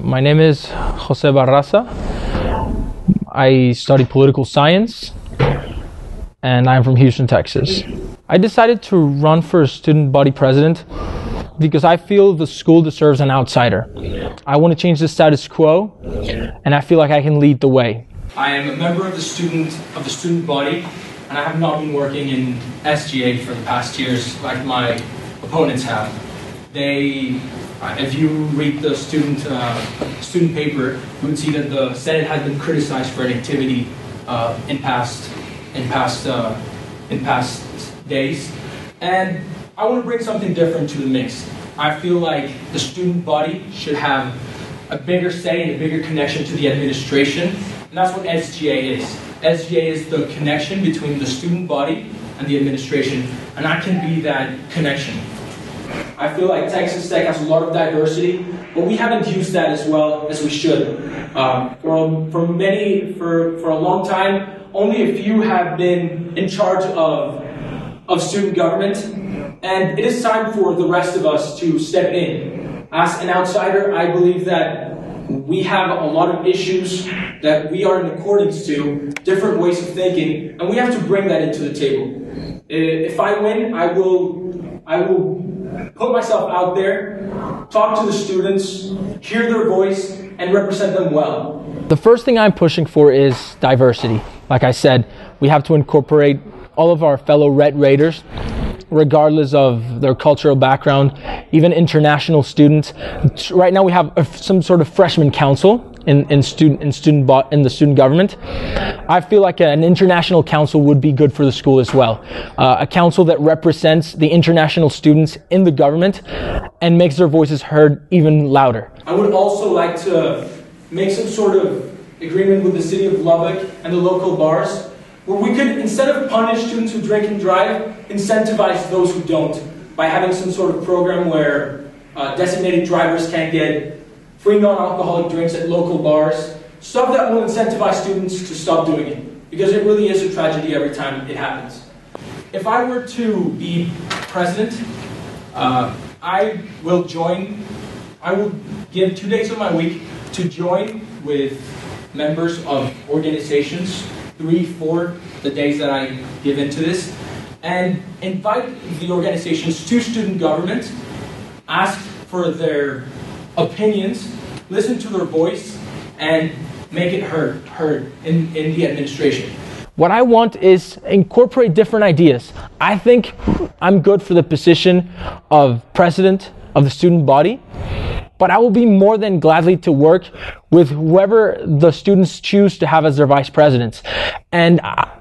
My name is Jose Barraza. I study political science, and I'm from Houston, Texas. I decided to run for student body president because I feel the school deserves an outsider. I want to change the status quo, and I feel like I can lead the way. I am a member of the student body, and I have not been working in SGA for the past years like my opponents have. If you read the student paper, you would see that the Senate has been criticized for inactivity in past days, and I want to bring something different to the mix. I feel like the student body should have a bigger say and a bigger connection to the administration, and that's what SGA is. SGA is the connection between the student body and the administration, and I can be that connection. I feel like Texas Tech has a lot of diversity, but we haven't used that as well as we should. For a long time, only a few have been in charge of student government, and it is time for the rest of us to step in. As an outsider, I believe that we have a lot of issues that we are in accordance to, different ways of thinking, and we have to bring that into the table. If I win, I will put myself out there, talk to the students, hear their voice, and represent them well. The first thing I'm pushing for is diversity. Like I said, we have to incorporate all of our fellow Red Raiders, regardless of their cultural background, even international students. Right now we have some sort of freshman council in the student government. I feel like an international council would be good for the school as well. A council that represents the international students in the government and makes their voices heard even louder. I would also like to make some sort of agreement with the city of Lubbock and the local bars, where we could, instead of punish students who drink and drive, incentivize those who don't by having some sort of program where designated drivers can get free non-alcoholic drinks at local bars, stuff that will incentivize students to stop doing it, because it really is a tragedy every time it happens. If I were to be president, I will give 2 days of my week to join with members of organizations, 3, 4, the days that I give into this, and invite the organizations to student government, ask for their opinions, listen to their voice, and make it heard in the administration. What I want is incorporate different ideas. I think I'm good for the position of president of the student body, but I will be more than gladly to work with whoever the students choose to have as their vice presidents. And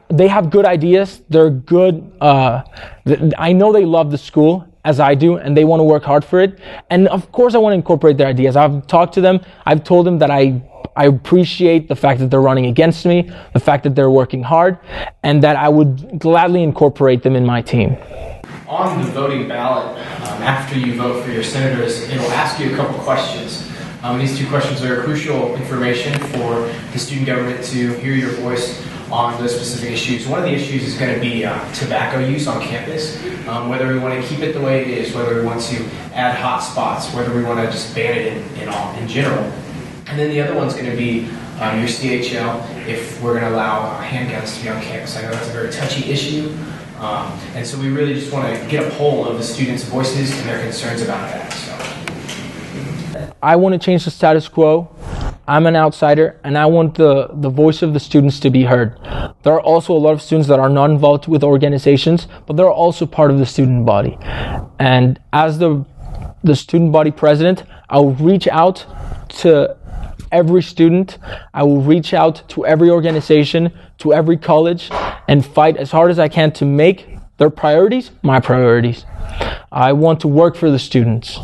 they have good ideas. They're good. I know they love the school as I do, and they want to work hard for it. And of course, I want to incorporate their ideas. I've talked to them. I've told them that I appreciate the fact that they're running against me, the fact that they're working hard, and that I would gladly incorporate them in my team. On the voting ballot, after you vote for your senators, it will ask you a couple questions. These 2 questions are crucial information for the student government to hear your voice on those specific issues. One of the issues is going to be tobacco use on campus, whether we want to keep it the way it is, whether we want to add hot spots, whether we want to just ban it in general. And then the other one's going to be your CHL, if we're going to allow handguns to be on campus. I know that's a very touchy issue. And so we really just want to get a poll of the students' voices and their concerns about that. So. I want to change the status quo. I'm an outsider, and I want the voice of the students to be heard. There are also a lot of students that are not involved with organizations, but they're also part of the student body. And as the student body president, I'll reach out to every student. I will reach out to every organization, to every college, and fight as hard as I can to make their priorities my priorities. I want to work for the students.